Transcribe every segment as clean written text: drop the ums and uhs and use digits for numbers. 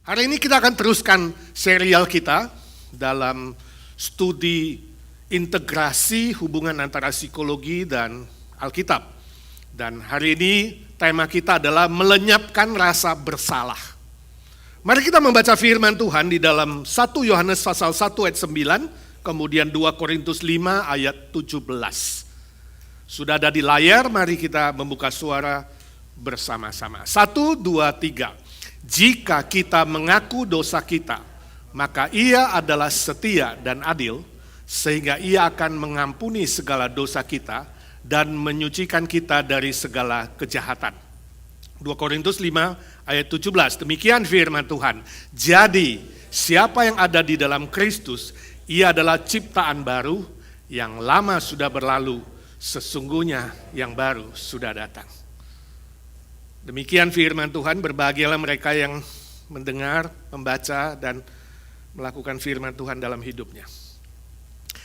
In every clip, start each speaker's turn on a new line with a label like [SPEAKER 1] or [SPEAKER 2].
[SPEAKER 1] Hari ini kita akan teruskan serial kita dalam studi integrasi hubungan antara psikologi dan Alkitab. Dan hari ini tema kita adalah melenyapkan rasa bersalah. Mari kita membaca firman Tuhan di dalam 1 Yohanes pasal 1 ayat 9, kemudian 2 Korintus 5 ayat 17. Sudah ada di layar, mari kita membuka suara bersama-sama. 1, 2, 3. Jika kita mengaku dosa kita, maka Ia adalah setia dan adil, sehingga Ia akan mengampuni segala dosa kita dan menyucikan kita dari segala kejahatan. 2 Korintus 5 ayat 17, demikian firman Tuhan. Jadi, siapa yang ada di dalam Kristus, ia adalah ciptaan baru, yang lama sudah berlalu, sesungguhnya yang baru sudah datang. Demikian firman Tuhan, berbahagialah mereka yang mendengar, membaca, dan melakukan firman Tuhan dalam hidupnya.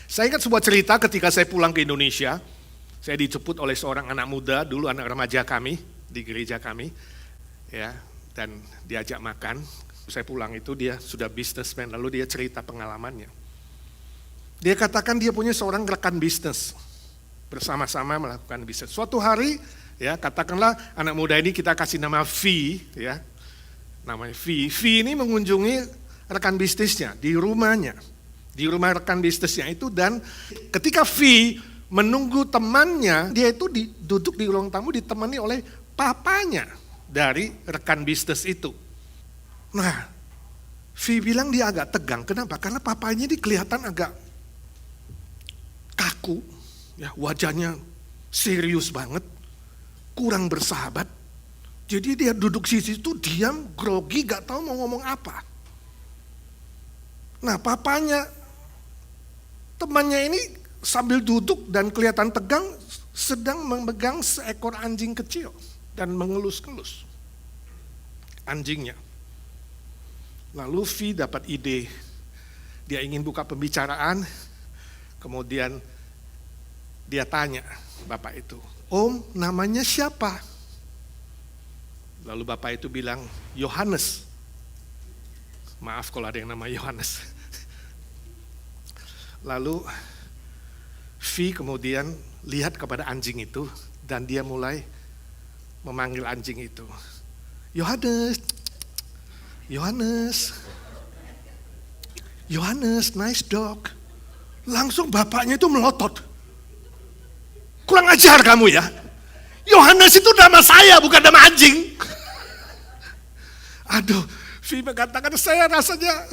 [SPEAKER 1] Saya ingat sebuah cerita ketika saya pulang ke Indonesia, saya dijemput oleh seorang anak muda, dulu anak remaja kami, di gereja kami, ya, dan diajak makan. Saya pulang itu dia sudah businessman, lalu dia cerita pengalamannya. Dia katakan dia punya seorang rekan bisnis, bersama-sama melakukan bisnis. Suatu hari, ya, katakanlah anak muda ini kita kasih nama V, ya, namanya V. V ini mengunjungi rekan bisnisnya di rumahnya, di rumah rekan bisnisnya itu, dan ketika V menunggu temannya, dia itu duduk di ruang tamu ditemani oleh papanya dari rekan bisnis itu. Nah, V bilang dia agak tegang. Kenapa? Karena papanya ini kelihatan agak kaku, ya, wajahnya serius banget, kurang bersahabat. Jadi dia duduk di situ diam, grogi, gak tahu mau ngomong apa. Nah, papanya, temannya ini sambil duduk dan kelihatan tegang, sedang memegang seekor anjing kecil dan mengelus-elus anjingnya. Lalu V dapat ide, dia ingin buka pembicaraan, kemudian dia tanya bapak itu, "Om, namanya siapa?" Lalu bapak itu bilang, "Yohanes." Maaf kalau ada yang nama Yohanes. Lalu V kemudian lihat kepada anjing itu dan dia mulai memanggil anjing itu. "Yohanes, Yohanes, Yohanes, nice dog." Langsung bapaknya itu melotot. "Kurang ajar kamu ya. Yohanes itu nama saya, bukan nama anjing." Aduh, V mengatakan saya rasanya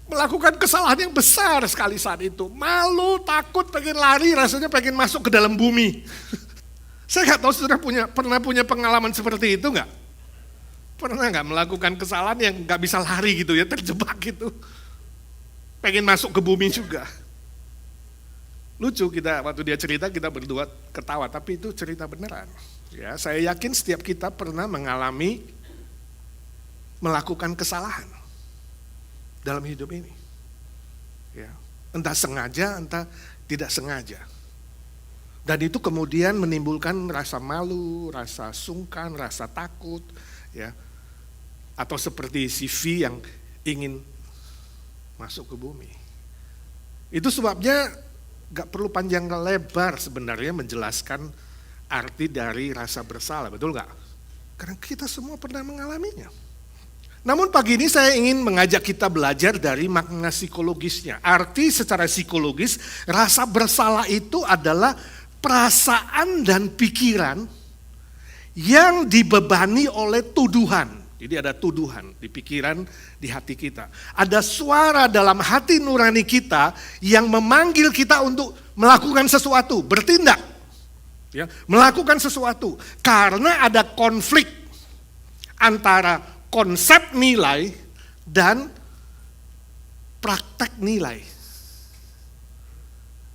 [SPEAKER 1] melakukan kesalahan yang besar sekali saat itu. Malu, takut, pengen lari, rasanya pengen masuk ke dalam bumi. Saya nggak tahu saudara pernah punya pengalaman seperti itu nggak? Pernah nggak melakukan kesalahan yang nggak bisa lari gitu ya, terjebak gitu. Pengen masuk ke bumi juga. Lucu kita waktu dia cerita kita berdua ketawa, tapi itu cerita beneran. Ya, saya yakin setiap kita pernah mengalami melakukan kesalahan dalam hidup ini. Ya, entah sengaja, entah tidak sengaja. Dan itu kemudian menimbulkan rasa malu, rasa sungkan, rasa takut, ya. Atau seperti si V yang ingin masuk ke bumi. Itu sebabnya gak perlu panjang lebar sebenarnya menjelaskan arti dari rasa bersalah, betul gak? Karena kita semua pernah mengalaminya. Namun pagi ini saya ingin mengajak kita belajar dari makna psikologisnya. Arti secara psikologis, rasa bersalah itu adalah perasaan dan pikiran yang dibebani oleh tuduhan. Jadi ada tuduhan di pikiran, di hati kita. Ada suara dalam hati nurani kita yang memanggil kita untuk melakukan sesuatu, bertindak. Ya, melakukan sesuatu. Karena ada konflik antara konsep nilai dan praktek nilai.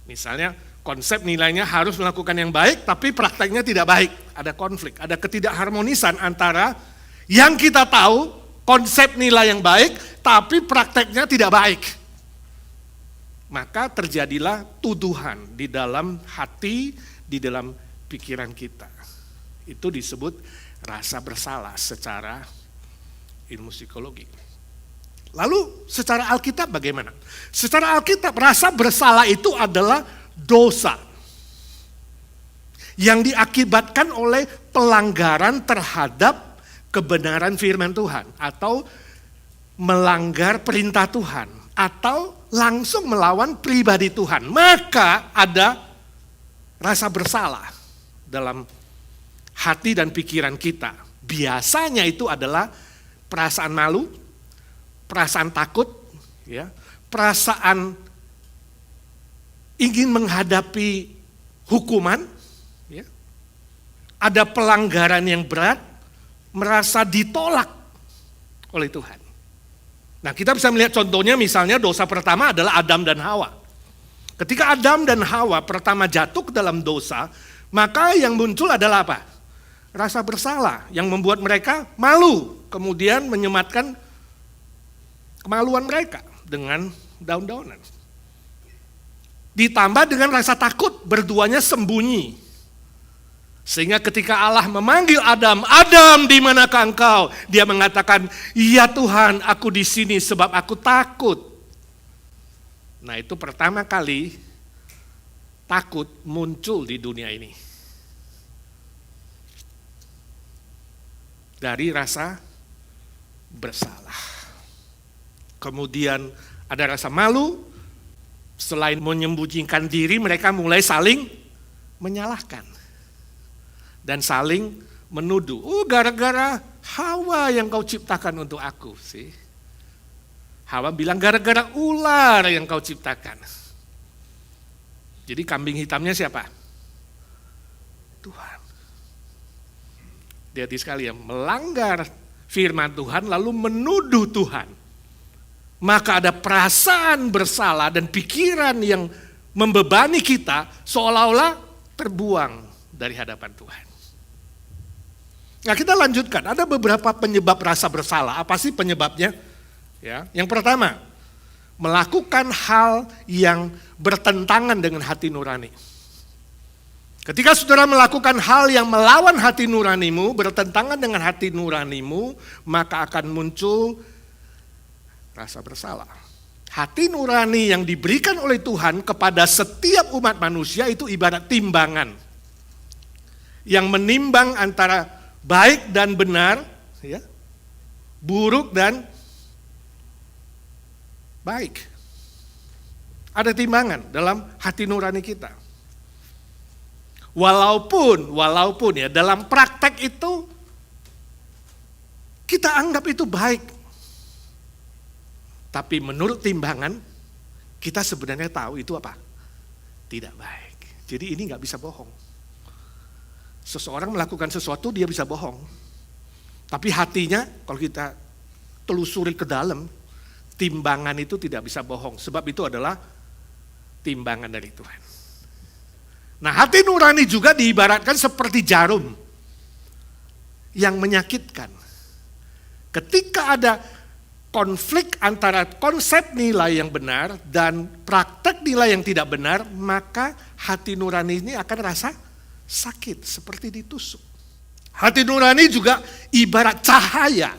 [SPEAKER 1] Misalnya konsep nilainya harus melakukan yang baik, tapi prakteknya tidak baik. Ada konflik, ada ketidakharmonisan antara yang kita tahu konsep nilai yang baik, tapi prakteknya tidak baik. Maka terjadilah tuduhan di dalam hati, di dalam pikiran kita. Itu disebut rasa bersalah secara ilmu psikologi. Lalu secara Alkitab bagaimana? Secara Alkitab rasa bersalah itu adalah dosa yang diakibatkan oleh pelanggaran terhadap kebenaran firman Tuhan, atau melanggar perintah Tuhan, atau langsung melawan pribadi Tuhan. Maka ada rasa bersalah dalam hati dan pikiran kita. Biasanya itu adalah perasaan malu, perasaan takut, ya, perasaan ingin menghadapi hukuman, ya, ada pelanggaran yang berat, merasa ditolak oleh Tuhan. Nah, kita bisa melihat contohnya, misalnya dosa pertama adalah Adam dan Hawa. Ketika Adam dan Hawa pertama jatuh ke dalam dosa, maka yang muncul adalah apa? Rasa bersalah yang membuat mereka malu, kemudian menyematkan kemaluan mereka dengan daun-daunan. Ditambah dengan rasa takut, berduanya sembunyi. Sehingga ketika Allah memanggil Adam, "Adam, di manakah engkau?" Dia mengatakan, "Ya Tuhan, aku di sini sebab aku takut." Nah, itu pertama kali takut muncul di dunia ini. Dari rasa bersalah. Kemudian ada rasa malu, selain menyembunyikan diri, mereka mulai saling menyalahkan. Dan saling menuduh. Gara-gara Hawa yang kau ciptakan untuk aku sih. Hawa bilang gara-gara ular yang kau ciptakan. Jadi kambing hitamnya siapa? Tuhan. Hati-hati sekali ya, melanggar firman Tuhan lalu menuduh Tuhan. Maka ada perasaan bersalah dan pikiran yang membebani kita seolah-olah terbuang dari hadapan Tuhan. Nah, kita lanjutkan. Ada beberapa penyebab rasa bersalah. Apa sih penyebabnya? Ya, yang pertama, melakukan hal yang bertentangan dengan hati nurani. Ketika saudara melakukan hal yang melawan hati nuranimu, bertentangan dengan hati nuranimu, maka akan muncul rasa bersalah. Hati nurani yang diberikan oleh Tuhan kepada setiap umat manusia itu ibarat timbangan yang menimbang antara baik dan benar, ya, buruk dan baik. Ada timbangan dalam hati nurani kita. Walaupun ya dalam praktek itu kita anggap itu baik. Tapi menurut timbangan kita sebenarnya tahu itu apa? Tidak baik. Jadi ini nggak bisa bohong. Seseorang melakukan sesuatu dia bisa bohong. Tapi hatinya kalau kita telusuri ke dalam, timbangan itu tidak bisa bohong. Sebab itu adalah timbangan dari Tuhan. Nah, hati nurani juga diibaratkan seperti jarum yang menyakitkan. Ketika ada konflik antara konsep nilai yang benar dan praktek nilai yang tidak benar, maka hati nurani ini akan rasa sakit, seperti ditusuk. Hati nurani juga ibarat cahaya.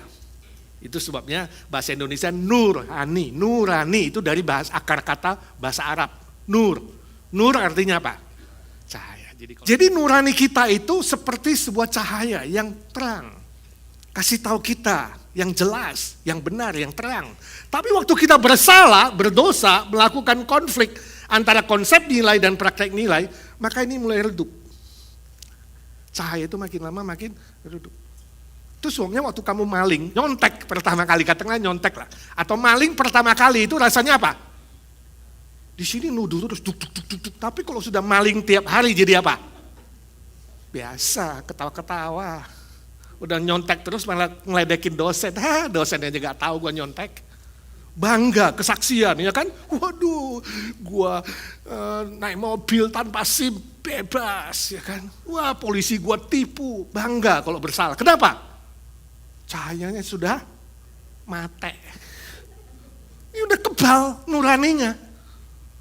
[SPEAKER 1] Itu sebabnya bahasa Indonesia nurani. Nurani itu dari bahasa akar kata bahasa Arab. Nur. Nur artinya apa? Cahaya. Jadi nurani kita itu seperti sebuah cahaya yang terang. Kasih tahu kita yang jelas, yang benar, yang terang. Tapi waktu kita bersalah, berdosa, melakukan konflik antara konsep nilai dan praktek nilai, maka ini mulai redup. Cahaya itu makin lama makin redup. Itu sebabnya waktu kamu maling, nyontek pertama kali, katakanlah nyontek lah. Atau maling pertama kali itu rasanya apa? Di sini nuduh terus duk. Tapi kalau sudah maling tiap hari jadi apa? Biasa, ketawa-ketawa. Udah nyontek terus malah ngeledekin dosen. Dosennya juga gak tahu gue nyontek. Bangga, kesaksian ya kan? Waduh, gue naik mobil tanpa SIM bebas ya kan? Wah, polisi gue tipu. Bangga kalau bersalah. Kenapa? Cahayanya sudah mate. Ini udah kebal nuraninya.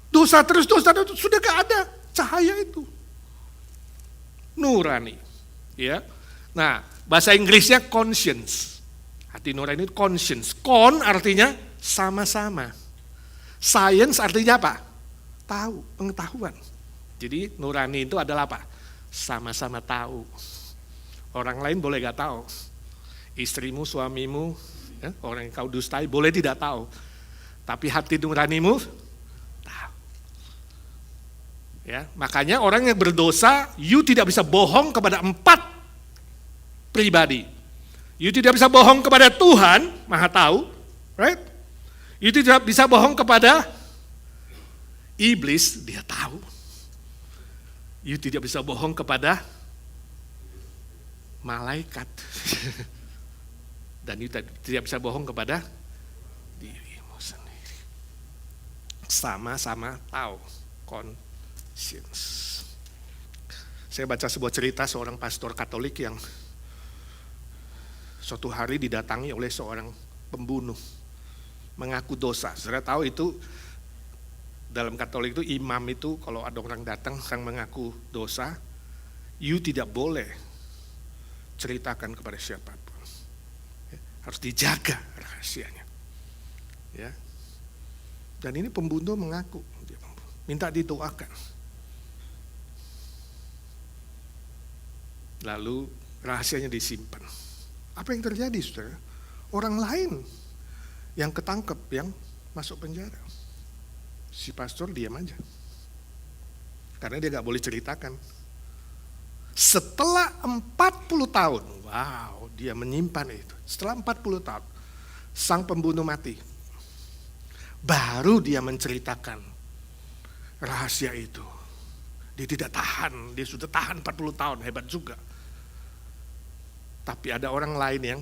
[SPEAKER 1] Dosa terus sudah gak ada cahaya itu. Nurani. Ya. Nah, bahasa Inggrisnya conscience. Hati nurani itu conscience. Con artinya Sama-sama. Science artinya apa? Tahu, pengetahuan. Jadi nurani itu adalah apa? Sama-sama tahu. Orang lain boleh gak tahu. Istrimu, suamimu, ya, orang yang kau dustai boleh tidak tahu. Tapi hati nuranimu tahu. Ya, makanya orang yang berdosa, you tidak bisa bohong kepada 4 pribadi. You tidak bisa bohong kepada Tuhan, Maha Tahu, right? You tidak bisa bohong kepada iblis, dia tahu. You tidak bisa bohong kepada malaikat. Dan you tidak bisa bohong kepada dirimu sendiri. Sama-sama tahu, conscience. Saya baca sebuah cerita seorang pastor Katolik yang suatu hari didatangi oleh seorang pembunuh, mengaku dosa. Saudara tahu itu, dalam Katolik itu imam itu kalau ada orang datang yang mengaku dosa, you tidak boleh ceritakan kepada siapapun. Ya, harus dijaga rahasianya. Ya. Dan ini pembunuh mengaku, dia minta didoakan. Lalu rahasianya disimpan. Apa yang terjadi, saudara? Orang lain yang ketangkep, yang masuk penjara. Si pastor diam aja. Karena dia gak boleh ceritakan. Setelah 40 tahun, wow, dia menyimpan itu. Setelah 40 tahun, sang pembunuh mati. Baru dia menceritakan rahasia itu. Dia tidak tahan, dia sudah tahan 40 tahun, hebat juga. Tapi ada orang lain yang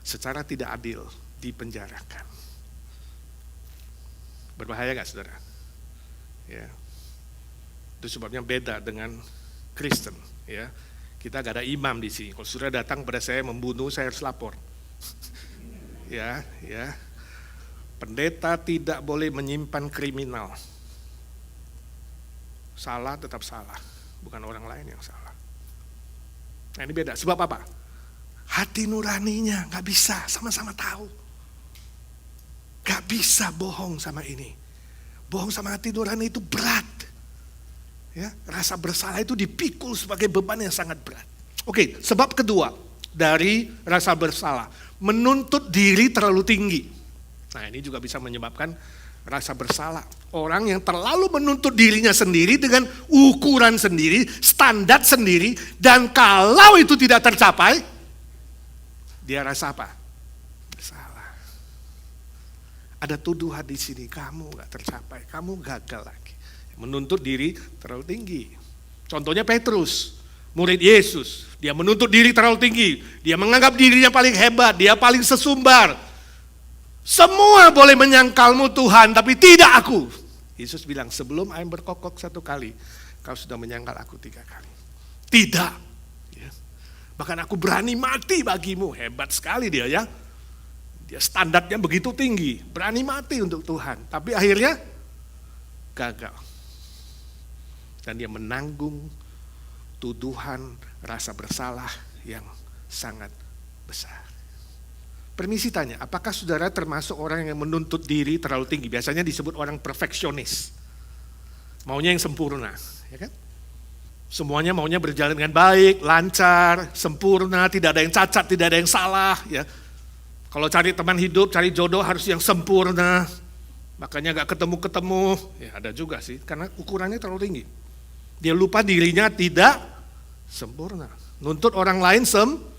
[SPEAKER 1] secara tidak adil dipenjarakan. Berbahaya gak, saudara? Ya. Itu sebabnya beda dengan Kristen. Ya. Kita gak ada imam di sini. Kalau saudara datang pada saya membunuh, saya harus lapor. Ya. Pendeta tidak boleh menyimpan kriminal. Salah tetap salah, bukan orang lain yang salah. Nah ini beda, sebab apa? Hati nuraninya gak bisa, sama-sama tahu. Gak bisa bohong sama ini. Bohong sama hati nurani itu berat. Ya, rasa bersalah itu dipikul sebagai beban yang sangat berat. Oke, sebab kedua dari rasa bersalah, menuntut diri terlalu tinggi. Nah ini juga bisa menyebabkan rasa bersalah. Orang yang terlalu menuntut dirinya sendiri dengan ukuran sendiri, standar sendiri, dan kalau itu tidak tercapai, dia rasa apa? Bersalah. Ada tuduhan di sini, kamu gak tercapai, kamu gagal lagi. Menuntut diri terlalu tinggi. Contohnya Petrus, murid Yesus. Dia menuntut diri terlalu tinggi. Dia menganggap dirinya paling hebat, dia paling sesumbar. Semua boleh menyangkalmu Tuhan, tapi tidak aku. Yesus bilang, sebelum ayam berkokok 1 kali, kau sudah menyangkal aku 3 kali. Tidak. Ya. Bahkan aku berani mati bagimu. Hebat sekali dia ya. Dia standarnya begitu tinggi. Berani mati untuk Tuhan. Tapi akhirnya gagal. Dan dia menanggung tuduhan rasa bersalah yang sangat besar. Permisi tanya, apakah saudara termasuk orang yang menuntut diri terlalu tinggi? Biasanya disebut orang perfeksionis. Maunya yang sempurna, ya kan? Semuanya maunya berjalan dengan baik, lancar, sempurna, tidak ada yang cacat, tidak ada yang salah. Ya. Kalau cari teman hidup, cari jodoh harus yang sempurna. Makanya gak ketemu-ketemu. Ya ada juga sih, karena ukurannya terlalu tinggi. Dia lupa dirinya tidak sempurna. Nuntut orang lain sempurna.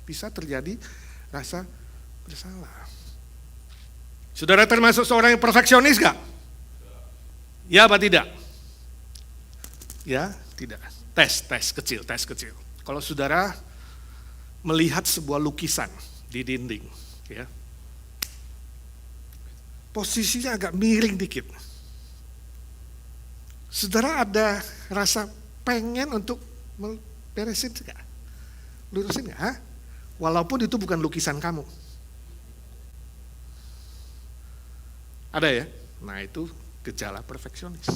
[SPEAKER 1] Bisa terjadi rasa bersalah. Saudara termasuk seorang yang perfeksionis gak? Ya apa tidak? Ya, tidak. Tes kecil. Kalau saudara melihat sebuah lukisan di dinding, ya, posisinya agak miring dikit. Saudara ada rasa pengen untuk beresin gak? Lurusin gak? Walaupun itu bukan lukisan kamu. Ada ya? Nah itu gejala perfeksionis.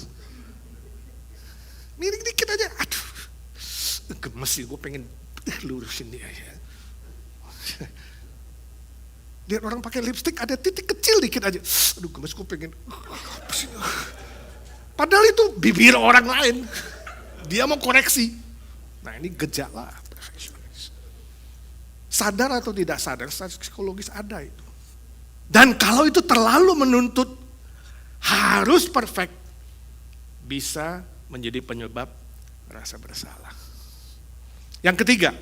[SPEAKER 1] Miring dikit aja, aduh, gemes sih, gue pengen lurusin dia ya. Lihat orang pakai lipstik ada titik kecil dikit aja. Aduh, gemesku pengen. Padahal itu bibir orang lain. Dia mau koreksi. Nah, ini gejala perfeksionis. Sadar atau tidak sadar, secara psikologis ada itu. Dan kalau itu terlalu menuntut harus perfect, bisa menjadi penyebab rasa bersalah. Yang ketiga,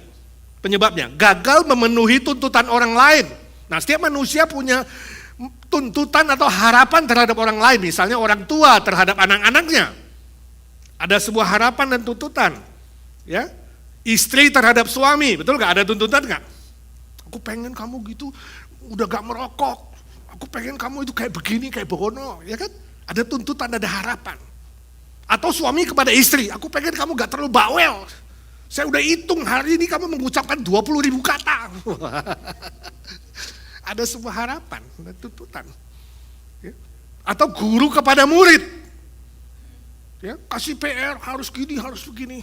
[SPEAKER 1] penyebabnya gagal memenuhi tuntutan orang lain. Nah, setiap manusia punya tuntutan atau harapan terhadap orang lain. Misalnya orang tua terhadap anak-anaknya. Ada sebuah harapan dan tuntutan. Ya, istri terhadap suami, betul gak? Ada tuntutan gak? Aku pengen kamu gitu, udah gak merokok. Aku pengen kamu itu kayak begini, kayak begono, ya kan? Ada tuntutan, ada harapan. Atau suami kepada istri, aku pengen kamu gak terlalu bawel. Saya udah hitung hari ini kamu mengucapkan 20.000 kata. Ada sebuah harapan, ada tuntutan. Ya. Atau guru kepada murid. Ya, kasih PR, harus gini, harus begini.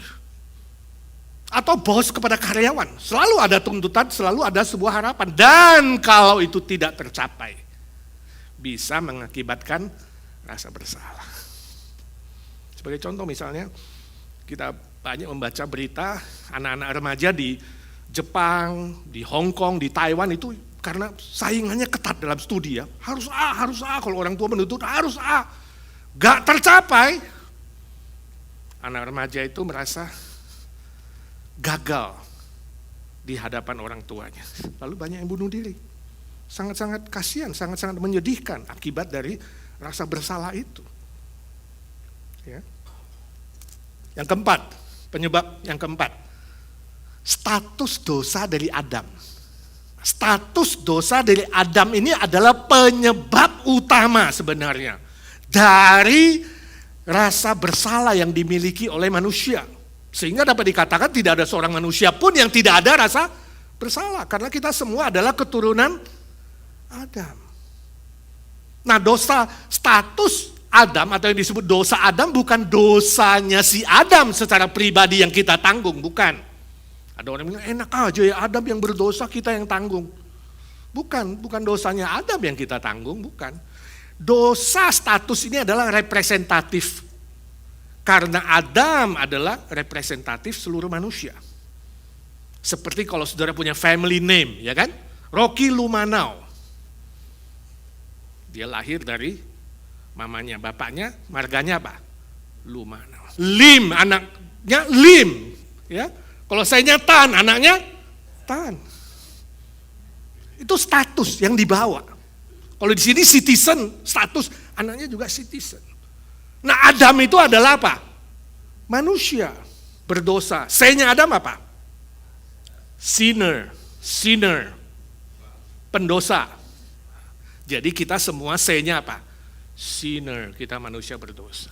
[SPEAKER 1] Atau bos kepada karyawan, selalu ada tuntutan, selalu ada sebuah harapan. Dan kalau itu tidak tercapai, bisa mengakibatkan rasa bersalah. Sebagai contoh misalnya, kita banyak membaca berita anak-anak remaja di Jepang, di Hong Kong, di Taiwan itu karena saingannya ketat dalam studi ya. Harus A, kalau orang tua menuntut harus A. Gak tercapai, anak remaja itu merasa gagal di hadapan orang tuanya. Lalu banyak yang bunuh diri. Sangat-sangat kasihan, sangat-sangat menyedihkan akibat dari rasa bersalah itu. Ya. Yang keempat, penyebab yang keempat, status dosa dari Adam. Status dosa dari Adam ini adalah penyebab utama sebenarnya dari rasa bersalah yang dimiliki oleh manusia. Sehingga dapat dikatakan tidak ada seorang manusia pun yang tidak ada rasa bersalah. Karena kita semua adalah keturunan Adam. Nah, dosa status Adam atau yang disebut dosa Adam bukan dosanya si Adam secara pribadi yang kita tanggung, bukan. Ada orang bilang enak aja ya Adam yang berdosa kita yang tanggung. Bukan dosanya Adam yang kita tanggung, bukan. Dosa status ini adalah representatif. Karena Adam adalah representatif seluruh manusia. Seperti kalau saudara punya family name, ya kan? Rocky Lumanau. Dia lahir dari mamanya, bapaknya, marganya apa? Lumanau. Lim, anaknya Lim. Ya, kalau saya Tan, anaknya Tan. Itu status yang dibawa. Kalau di sini citizen, status anaknya juga citizen. Nah, Adam itu adalah apa? Manusia berdosa. Saya-nya Adam apa? Sinner, pendosa. Jadi kita semua saya-nya apa? Sinner, kita manusia berdosa.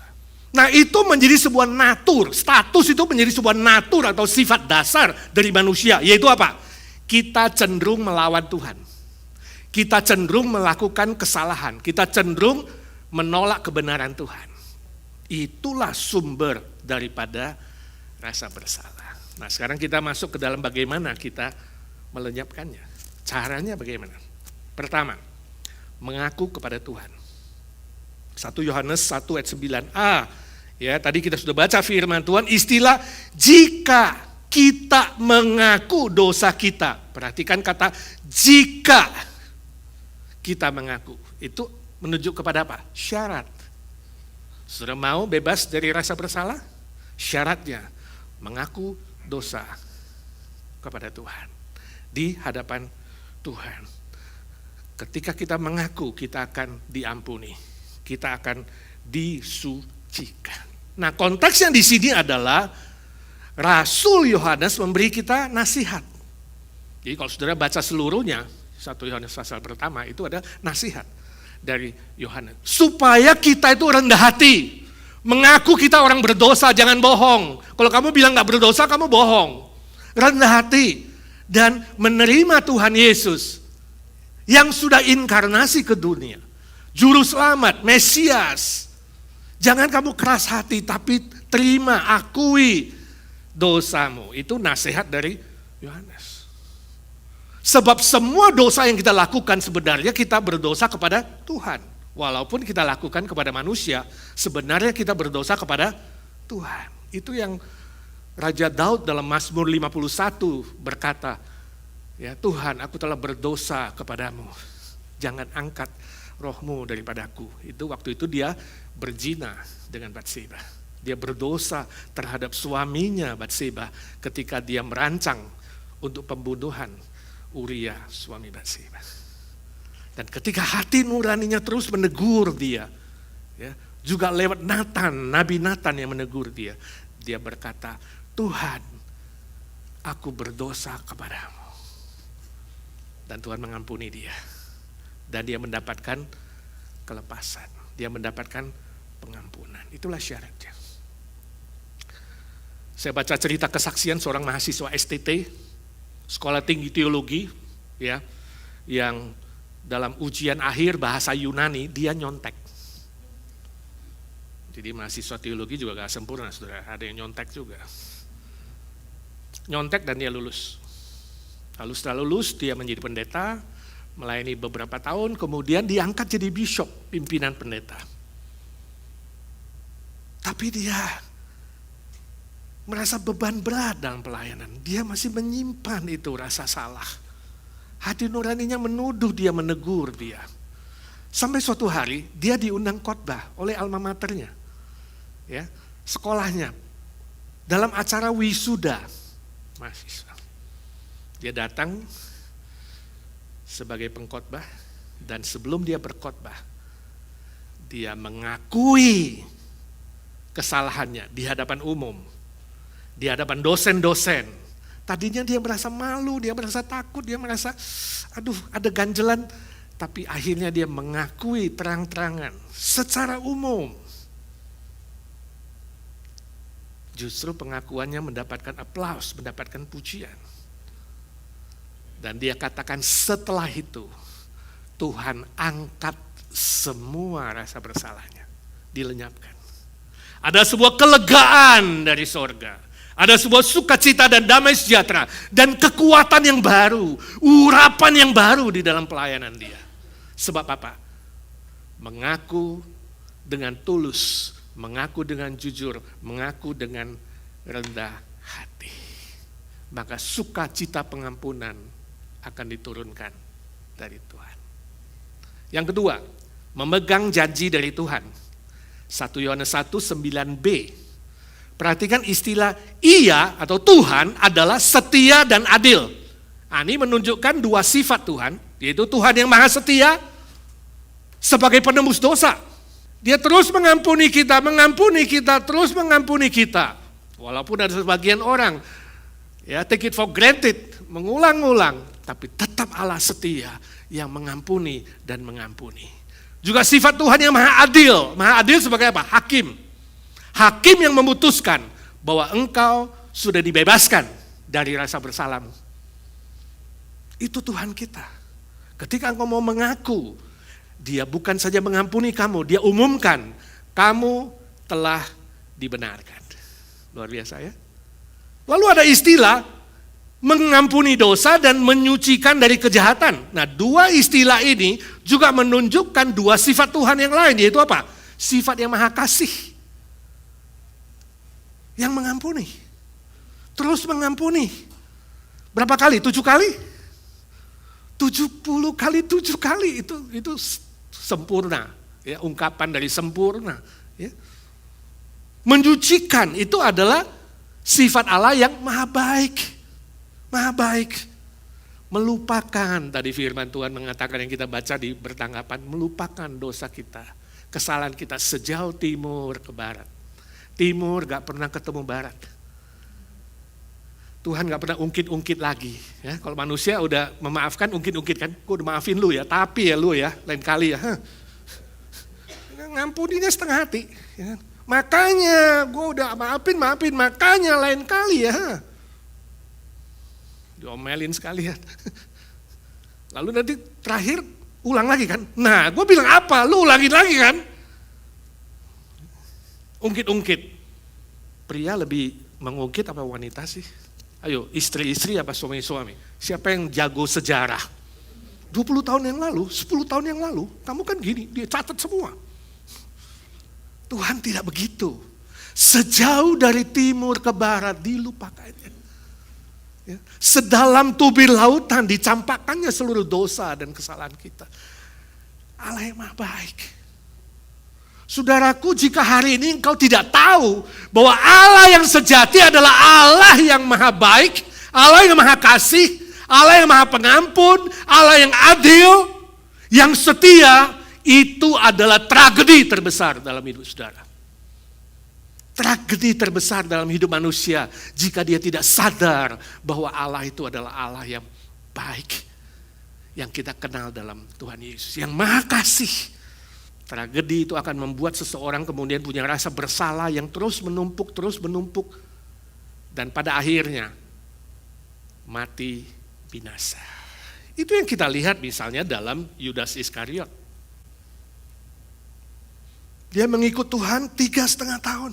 [SPEAKER 1] Nah, itu menjadi sebuah natur, status itu menjadi sebuah natur atau sifat dasar dari manusia, yaitu apa? Kita cenderung melawan Tuhan. Kita cenderung melakukan kesalahan, kita cenderung menolak kebenaran Tuhan. Itulah sumber daripada rasa bersalah. Nah, sekarang kita masuk ke dalam bagaimana kita melenyapkannya. Caranya bagaimana? Pertama, mengaku kepada Tuhan. 1 Yohanes 1 ayat 9a. Ya, tadi kita sudah baca firman Tuhan, istilah jika kita mengaku dosa kita. Perhatikan kata jika kita mengaku. Itu menunjuk kepada apa? Syarat. Saudara mau bebas dari rasa bersalah? Syaratnya mengaku dosa kepada Tuhan. Di hadapan Tuhan. Ketika kita mengaku, kita akan diampuni. Kita akan disucikan. Nah, konteks yang di sini adalah Rasul Yohanes memberi kita nasihat. Jadi kalau saudara baca seluruhnya, 1 Yohanes pasal pertama itu ada nasihat dari Yohanes. Supaya kita itu rendah hati. Mengaku kita orang berdosa, jangan bohong. Kalau kamu bilang gak berdosa, kamu bohong. Rendah hati. Dan menerima Tuhan Yesus yang sudah inkarnasi ke dunia. Juru selamat, Mesias. Jangan kamu keras hati, tapi terima, akui dosamu. Itu nasihat dari Yohanes. Sebab semua dosa yang kita lakukan sebenarnya kita berdosa kepada Tuhan. Walaupun kita lakukan kepada manusia, sebenarnya kita berdosa kepada Tuhan. Itu yang Raja Daud dalam Mazmur 51 berkata, ya Tuhan, aku telah berdosa kepadamu. Jangan angkat rohmu daripadaku. Itu waktu itu dia berzina dengan Batseba. Dia berdosa terhadap suaminya Batseba ketika dia merancang untuk pembunuhan Uria, suami Batseba. Dan ketika hati nuraninya terus menegur dia, ya, juga lewat Nathan, Nabi Nathan yang menegur dia, dia berkata, Tuhan, aku berdosa kepadamu. Dan Tuhan mengampuni dia. Dan dia mendapatkan kelepasan, dia mendapatkan pengampunan. Itulah syaratnya. Saya baca cerita kesaksian seorang mahasiswa STT, Sekolah Tinggi Teologi, ya, yang dalam ujian akhir bahasa Yunani dia nyontek. Jadi mahasiswa teologi juga gak sempurna, saudara. Ada yang nyontek juga. Nyontek dan dia lulus. Lalu setelah lulus dia menjadi pendeta, melayani beberapa tahun, kemudian diangkat jadi bishop, pimpinan pendeta. Tapi dia merasa beban berat dalam pelayanan. Dia masih menyimpan itu rasa salah. Hati nuraninya menuduh dia, menegur dia. Sampai suatu hari dia diundang khotbah oleh alma maternya, ya, sekolahnya, dalam acara wisuda mahasiswa. Dia datang sebagai pengkhotbah dan sebelum dia berkhotbah, dia mengakui kesalahannya di hadapan umum. Di hadapan dosen-dosen. Tadinya dia merasa malu, dia merasa takut, dia merasa aduh ada ganjelan. Tapi akhirnya dia mengakui terang-terangan secara umum. Justru pengakuannya mendapatkan aplaus, mendapatkan pujian. Dan dia katakan setelah itu Tuhan angkat semua rasa bersalahnya. Dilenyapkan. Ada sebuah kelegaan dari sorga. Ada sebuah sukacita dan damai sejahtera dan kekuatan yang baru, urapan yang baru di dalam pelayanan dia. Sebab apa? Mengaku dengan tulus, mengaku dengan jujur, mengaku dengan rendah hati. Maka sukacita pengampunan akan diturunkan dari Tuhan. Yang kedua, memegang janji dari Tuhan. 1 Yohanes 1, 9b. Perhatikan istilah ia atau Tuhan adalah setia dan adil. Ini menunjukkan dua sifat Tuhan, yaitu Tuhan yang maha setia sebagai penembus dosa. Dia terus mengampuni kita, terus mengampuni kita. Walaupun ada sebagian orang, ya take it for granted, mengulang-ulang, tapi tetap Allah setia yang mengampuni dan mengampuni. Juga sifat Tuhan yang maha adil sebagai apa? Hakim. Hakim yang memutuskan bahwa engkau sudah dibebaskan dari rasa bersalahmu. Itu Tuhan kita. Ketika engkau mau mengaku, dia bukan saja mengampuni kamu, dia umumkan, kamu telah dibenarkan. Luar biasa ya. Lalu ada istilah, mengampuni dosa dan menyucikan dari kejahatan. Nah, dua istilah ini juga menunjukkan dua sifat Tuhan yang lain, yaitu apa? Sifat yang maha kasih. Yang mengampuni. Terus mengampuni. Berapa kali? 7 kali? 70 kali 7 kali itu sempurna, ya, ungkapan dari sempurna, ya. Menyucikan itu adalah sifat Allah yang maha baik. Maha baik. Melupakan, tadi firman Tuhan mengatakan yang kita baca di bertanggapan, melupakan dosa kita, kesalahan kita sejauh timur ke barat. Timur gak pernah ketemu barat. Tuhan gak pernah ungkit-ungkit lagi. Ya, kalau manusia udah memaafkan, ungkit-ungkit kan. Gue udah maafin lu ya, tapi ya lu ya, lain kali ya. Ngampuninya setengah hati. Ya. Makanya gue udah maafin, makanya lain kali ya. Diomelin sekalian. Lalu nanti terakhir ulang lagi kan. Nah gue bilang apa, lu ulangin lagi kan. Ungkit-ungkit. Pria lebih mengungkit apa wanita sih? Ayo, istri-istri apa suami-suami? Siapa yang jago sejarah? 20 tahun yang lalu, 10 tahun yang lalu, kamu kan gini, dia catat semua. Tuhan tidak begitu. Sejauh dari timur ke barat dilupakannya. Ya. Sedalam tubir lautan dicampakkannya seluruh dosa dan kesalahan kita. Allah yang maha baik. Saudaraku, jika hari ini engkau tidak tahu bahwa Allah yang sejati adalah Allah yang maha baik, Allah yang maha kasih, Allah yang maha pengampun, Allah yang adil, yang setia, itu adalah tragedi terbesar dalam hidup saudara. Tragedi terbesar dalam hidup manusia jika dia tidak sadar bahwa Allah itu adalah Allah yang baik, yang kita kenal dalam Tuhan Yesus, yang maha kasih. Tragedi itu akan membuat seseorang kemudian punya rasa bersalah yang terus menumpuk, dan pada akhirnya mati binasa. Itu yang kita lihat misalnya dalam Yudas Iskariot. Dia mengikut Tuhan 3,5 tahun.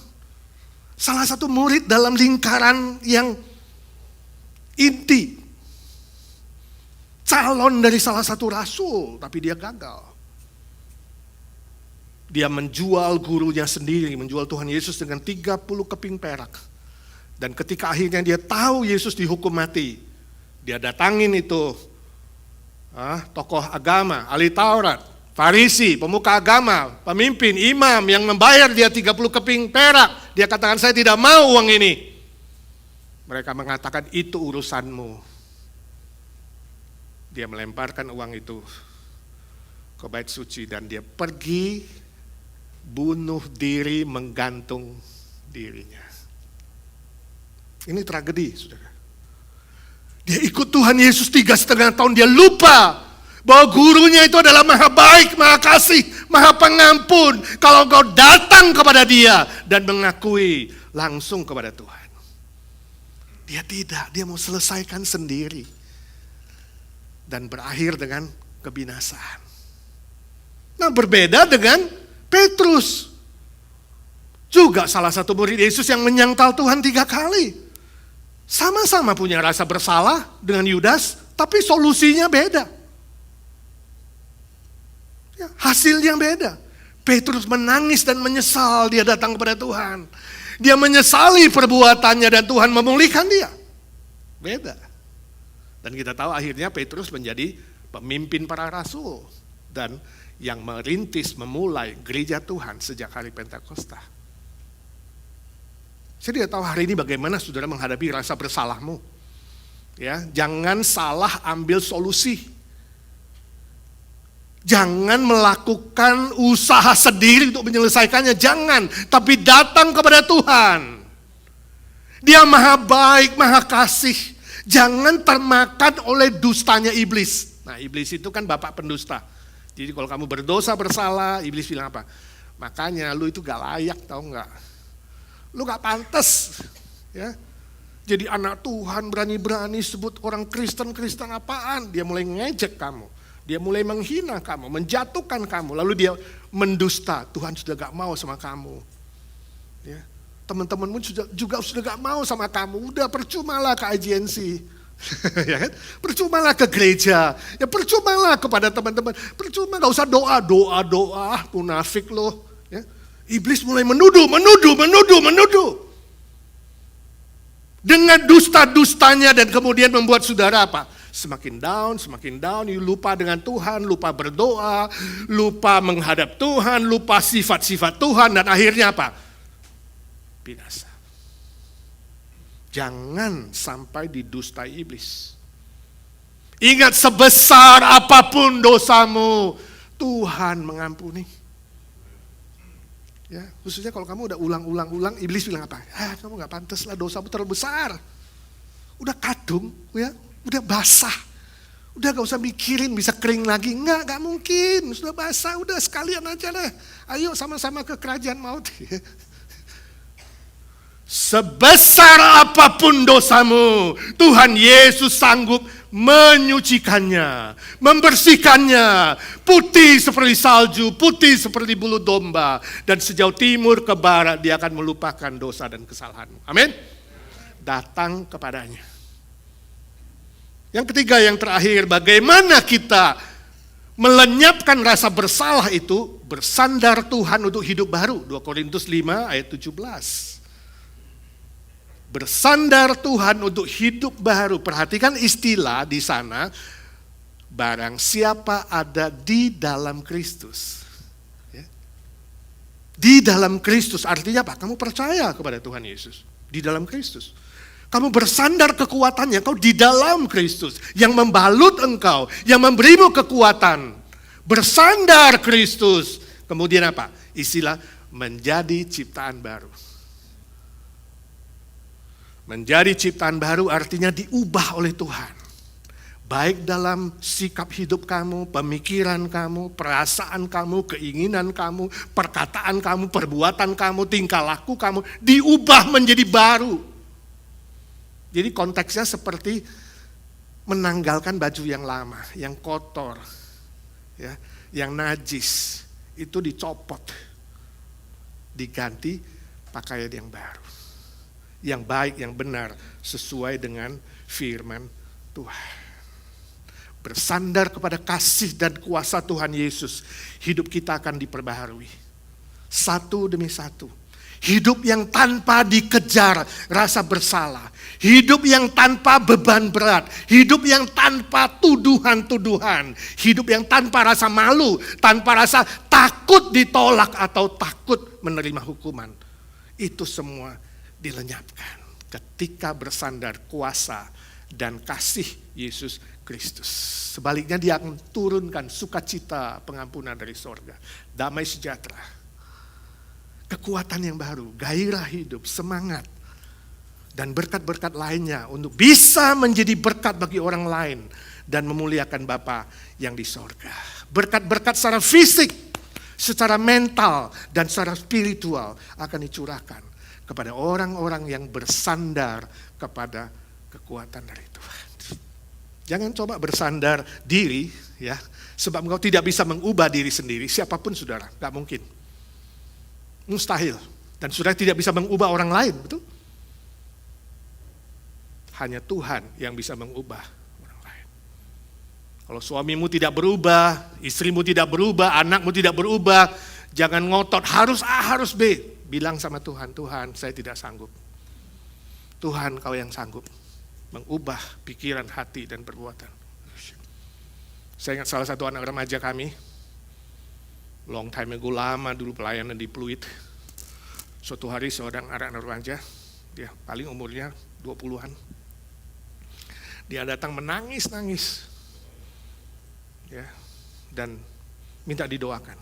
[SPEAKER 1] Salah satu murid dalam lingkaran yang inti. Calon dari salah satu rasul, tapi dia gagal. Dia menjual gurunya sendiri, menjual Tuhan Yesus dengan 30 keping perak. Dan ketika akhirnya dia tahu Yesus dihukum mati, dia datangin itu tokoh agama, ahli Taurat, Farisi, pemuka agama, pemimpin, imam yang membayar dia 30 keping perak. Dia katakan, saya tidak mau uang ini. Mereka mengatakan, itu urusanmu. Dia melemparkan uang itu ke bait suci dan dia pergi bunuh diri, menggantung dirinya. Ini tragedi, saudara. Dia ikut Tuhan Yesus 3,5 tahun, dia lupa bahwa gurunya itu adalah maha baik, maha kasih, maha pengampun. Kalau kau datang kepada dia dan mengakui langsung kepada Tuhan. Dia tidak, dia mau selesaikan sendiri. Dan berakhir dengan kebinasaan. Nah, berbeda dengan Petrus, juga salah satu murid Yesus yang menyangkal Tuhan 3 kali. Sama-sama punya rasa bersalah dengan Yudas, tapi solusinya beda. Ya, hasilnya beda. Petrus menangis dan menyesal dia datang kepada Tuhan. Dia menyesali perbuatannya dan Tuhan memulihkan dia. Beda. Dan kita tahu akhirnya Petrus menjadi pemimpin para rasul. Dan yang merintis, memulai gereja Tuhan sejak hari Pentakosta. Saya tidak tahu hari ini bagaimana saudara menghadapi rasa bersalahmu. Ya, jangan salah ambil solusi. Jangan melakukan usaha sendiri untuk menyelesaikannya, jangan. Tapi datang kepada Tuhan. Dia maha baik, maha kasih. Jangan termakan oleh dustanya iblis. Nah, iblis itu kan bapak pendusta. Jadi kalau kamu berdosa bersalah, iblis bilang apa? Makanya lu itu gak layak, tahu gak? Lu gak pantas. Ya. Jadi anak Tuhan berani-berani sebut orang Kristen apaan? Dia mulai ngejek kamu. Dia mulai menghina kamu, menjatuhkan kamu. Lalu dia mendusta, Tuhan sudah gak mau sama kamu. Ya. Teman-temanmu juga sudah gak mau sama kamu. Udah percumalah ke agensi. Ya kan? Percumalah ke gereja, ya percumalah kepada teman-teman, percuma, gak usah doa, munafik loh. Ya. Iblis mulai menuduh. Dengan dusta-dustanya dan kemudian membuat saudara apa? Semakin down, lupa dengan Tuhan, lupa berdoa, lupa menghadap Tuhan, lupa sifat-sifat Tuhan, dan akhirnya apa? Binasa. Jangan sampai didustai iblis. Ingat, sebesar apapun dosamu, Tuhan mengampuni. Ya, khususnya kalau kamu udah ulang-ulang, iblis bilang apa? Kamu gak pantas lah, dosamu terlalu besar. Udah kadung, ya, udah basah. Udah gak usah mikirin bisa kering lagi. Gak mungkin, sudah basah, udah sekalian aja lah. Ayo sama-sama ke kerajaan maut. Sebesar apapun dosamu, Tuhan Yesus sanggup menyucikannya, membersihkannya, putih seperti salju, putih seperti bulu domba, dan sejauh timur ke barat dia akan melupakan dosa dan kesalahanmu. Amin. Datang kepadanya. Yang ketiga, yang terakhir, bagaimana kita melenyapkan rasa bersalah itu, bersandar Tuhan untuk hidup baru. 2 Korintus 5 ayat 17. Bersandar Tuhan untuk hidup baru. Perhatikan istilah di sana, barang siapa ada di dalam Kristus. Ya. Di dalam Kristus artinya apa? Kamu percaya kepada Tuhan Yesus. Di dalam Kristus. Kamu bersandar kekuatannya, kau di dalam Kristus. Yang membalut engkau, yang memberimu kekuatan. Bersandar Kristus. Kemudian apa? Istilah menjadi ciptaan baru. Menjadi ciptaan baru artinya diubah oleh Tuhan. Baik dalam sikap hidup kamu, pemikiran kamu, perasaan kamu, keinginan kamu, perkataan kamu, perbuatan kamu, tingkah laku kamu, diubah menjadi baru. Jadi konteksnya seperti menanggalkan baju yang lama, yang kotor, ya, yang najis, itu dicopot, diganti pakaian yang baru, yang baik, yang benar, sesuai dengan firman Tuhan. Bersandar kepada kasih dan kuasa Tuhan Yesus, hidup kita akan diperbaharui. Satu demi satu. Hidup yang tanpa dikejar rasa bersalah. Hidup yang tanpa beban berat. Hidup yang tanpa tuduhan-tuduhan. Hidup yang tanpa rasa malu. Tanpa rasa takut ditolak atau takut menerima hukuman. Itu semua dilenyapkan ketika bersandar kuasa dan kasih Yesus Kristus. Sebaliknya dia akan turunkan sukacita pengampunan dari sorga. Damai sejahtera. Kekuatan yang baru, gairah hidup, semangat, dan berkat-berkat lainnya untuk bisa menjadi berkat bagi orang lain dan memuliakan Bapa yang di sorga. Berkat-berkat secara fisik, secara mental, dan secara spiritual akan dicurahkan kepada orang-orang yang bersandar kepada kekuatan dari Tuhan. Jangan coba bersandar diri, ya, sebab engkau tidak bisa mengubah diri sendiri, siapapun saudara, gak mungkin. Mustahil. Dan saudara tidak bisa mengubah orang lain, betul? Hanya Tuhan yang bisa mengubah orang lain. Kalau suamimu tidak berubah, istrimu tidak berubah, anakmu tidak berubah, jangan ngotot, harus A, harus B. Bilang sama Tuhan, Tuhan saya tidak sanggup. Tuhan kau yang sanggup mengubah pikiran, hati, dan perbuatan. Saya ingat salah satu anak remaja kami, long time ago, lama dulu pelayanan di Pluit. Suatu hari seorang anak remaja, dia paling umurnya 20-an. Dia datang menangis-nangis. Ya, dan minta didoakan.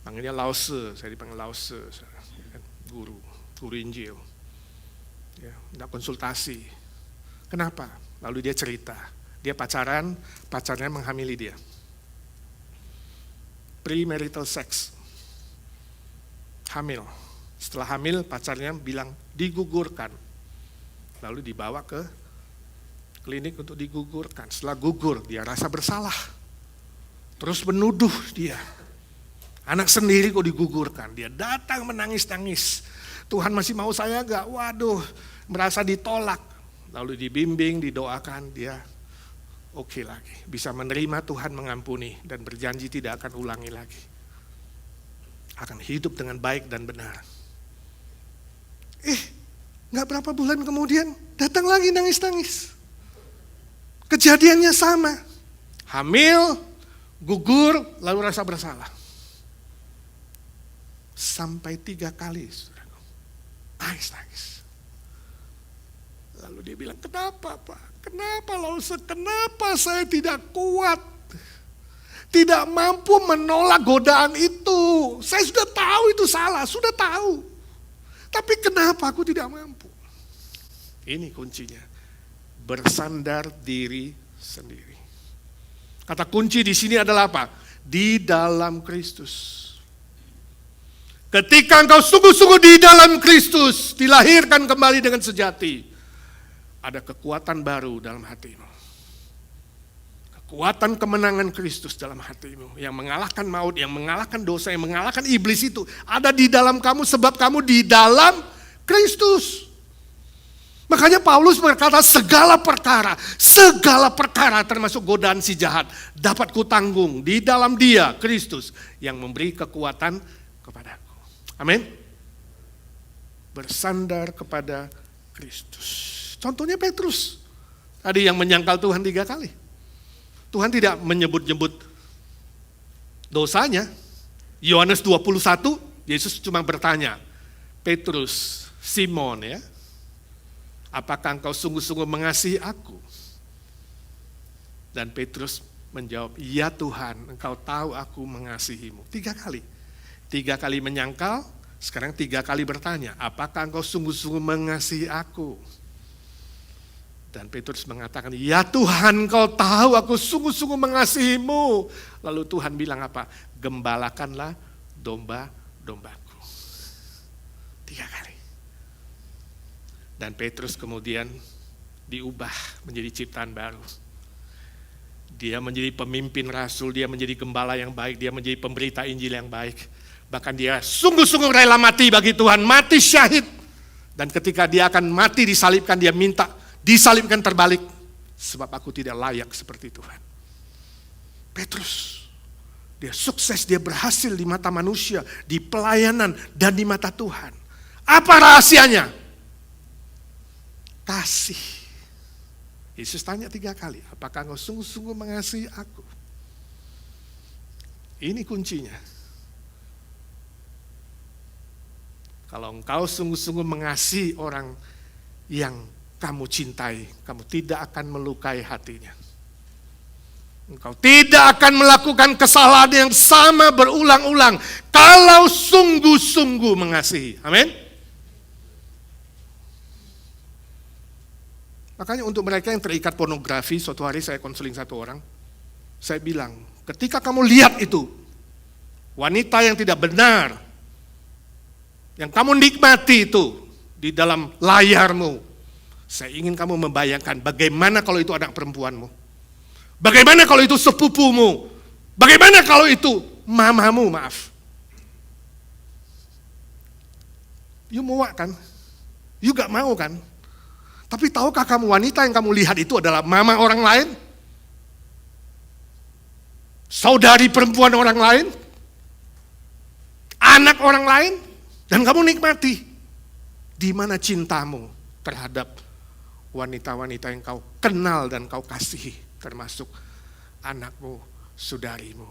[SPEAKER 1] Panggilnya Lause, saya dipanggil Lause, guru Injil. Ya, minta konsultasi. Kenapa? Lalu dia cerita. Dia pacarnya menghamili dia. Premarital sex, hamil. Setelah hamil pacarnya bilang digugurkan, lalu dibawa ke klinik untuk digugurkan. Setelah gugur dia rasa bersalah, terus menuduh dia, anak sendiri kok digugurkan. Dia datang menangis-nangis, Tuhan masih mau saya gak? Waduh, merasa ditolak. Lalu dibimbing, didoakan, dia oke lagi, bisa menerima Tuhan mengampuni dan berjanji tidak akan ulangi lagi. Akan hidup dengan baik dan benar. Gak berapa bulan kemudian datang lagi nangis-nangis. Kejadiannya sama. Hamil, gugur, lalu rasa bersalah. Sampai 3 kali, saudara. Nangis-nangis. Lalu dia bilang, kenapa Pak? Kenapa Lause? Kenapa saya tidak kuat? Tidak mampu menolak godaan itu. Saya sudah tahu itu salah, sudah tahu. Tapi kenapa aku tidak mampu? Ini kuncinya. Bersandar diri sendiri. Kata kunci di sini adalah apa? Di dalam Kristus. Ketika engkau sungguh-sungguh di dalam Kristus, dilahirkan kembali dengan sejati. Ada kekuatan baru dalam hatimu. Kekuatan kemenangan Kristus dalam hatimu. Yang mengalahkan maut, yang mengalahkan dosa, yang mengalahkan iblis itu. Ada di dalam kamu sebab kamu di dalam Kristus. Makanya Paulus berkata segala perkara termasuk godaan si jahat dapat kutanggung di dalam Dia, Kristus, yang memberi kekuatan kepadaku. Amin. Bersandar kepada Kristus. Contohnya Petrus. Tadi yang menyangkal Tuhan 3 kali. Tuhan tidak menyebut-nyebut dosanya. Yohanes 21, Yesus cuma bertanya, Petrus, Simon ya, apakah engkau sungguh-sungguh mengasihi aku? Dan Petrus menjawab, ya Tuhan, engkau tahu aku mengasihimu. 3 kali. 3 kali menyangkal, sekarang 3 kali bertanya, apakah engkau sungguh-sungguh mengasihi aku? Dan Petrus mengatakan, ya Tuhan, engkau tahu aku sungguh-sungguh mengasihimu. Lalu Tuhan bilang apa? Gembalakanlah domba-dombaku. 3 kali. Dan Petrus kemudian diubah menjadi ciptaan baru. Dia menjadi pemimpin rasul, dia menjadi gembala yang baik, dia menjadi pemberita Injil yang baik. Bahkan dia sungguh-sungguh rela mati bagi Tuhan, mati syahid. Dan ketika dia akan mati disalibkan, dia minta disalibkan terbalik. Sebab aku tidak layak seperti Tuhan. Petrus, dia sukses, dia berhasil di mata manusia, di pelayanan dan di mata Tuhan. Apa rahasianya? Kasih. Yesus tanya 3 kali, apakah engkau sungguh-sungguh mengasihi aku? Ini kuncinya. Kalau engkau sungguh-sungguh mengasihi orang yang kamu cintai, kamu tidak akan melukai hatinya. Engkau tidak akan melakukan kesalahan yang sama berulang-ulang kalau sungguh-sungguh mengasihi. Amin. Makanya untuk mereka yang terikat pornografi, suatu hari saya konseling satu orang, saya bilang, ketika kamu lihat itu, wanita yang tidak benar, yang kamu nikmati itu di dalam layarmu, saya ingin kamu membayangkan bagaimana kalau itu anak perempuanmu. Bagaimana kalau itu sepupumu. Bagaimana kalau itu mamamu, maaf. You muak kan? You gak mau kan? Tapi tahukah kamu wanita yang kamu lihat itu adalah mama orang lain? Saudari perempuan orang lain? Anak orang lain? Dan kamu nikmati. Di mana cintamu terhadap wanita-wanita yang kau kenal dan kau kasihi, termasuk anakmu, saudarimu,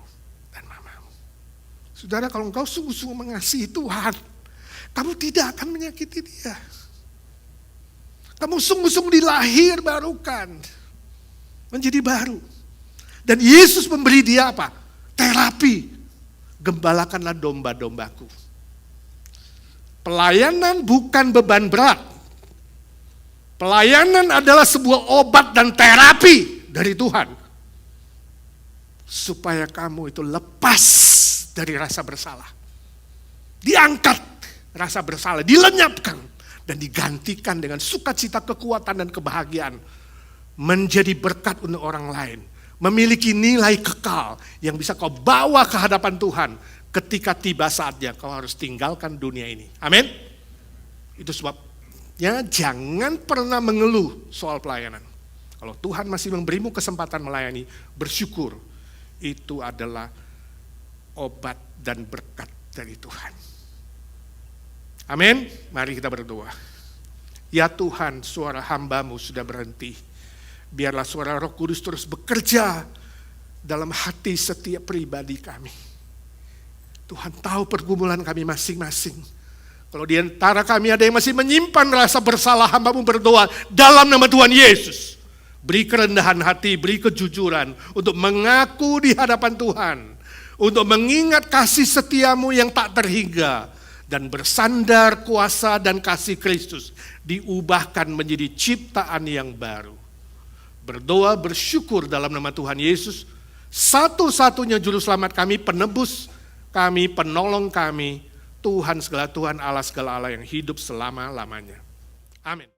[SPEAKER 1] dan mamamu. Saudara, kalau engkau sungguh-sungguh mengasihi Tuhan, kamu tidak akan menyakiti dia. Kamu sungguh-sungguh dilahir barukan, menjadi baru. Dan Yesus memberi dia apa? Terapi. Gembalakanlah domba-dombaku. Pelayanan bukan beban berat. Pelayanan adalah sebuah obat dan terapi dari Tuhan. Supaya kamu itu lepas dari rasa bersalah. Diangkat rasa bersalah, dilenyapkan. Dan digantikan dengan sukacita, kekuatan, dan kebahagiaan. Menjadi berkat untuk orang lain. Memiliki nilai kekal yang bisa kau bawa ke hadapan Tuhan. Ketika tiba saatnya kau harus tinggalkan dunia ini. Amin. Itu sebab ya, jangan pernah mengeluh soal pelayanan. Kalau Tuhan masih memberimu kesempatan melayani, bersyukur. Itu adalah obat dan berkat dari Tuhan. Amin. Mari kita berdoa. Ya Tuhan, suara hamba-Mu sudah berhenti. Biarlah suara Roh Kudus terus bekerja dalam hati setiap pribadi kami. Tuhan tahu pergumulan kami masing-masing. Kalau di antara kami ada yang masih menyimpan rasa bersalah, hamba-Mu berdoa dalam nama Tuhan Yesus. Beri kerendahan hati, beri kejujuran untuk mengaku di hadapan Tuhan. Untuk mengingat kasih setia-Mu yang tak terhingga. Dan bersandar kuasa dan kasih Kristus. Diubahkan menjadi ciptaan yang baru. Berdoa, bersyukur dalam nama Tuhan Yesus. Satu-satunya juru selamat kami, penebus kami, penolong kami. Tuhan segala Tuhan, Allah segala Allah yang hidup selama-lamanya. Amin.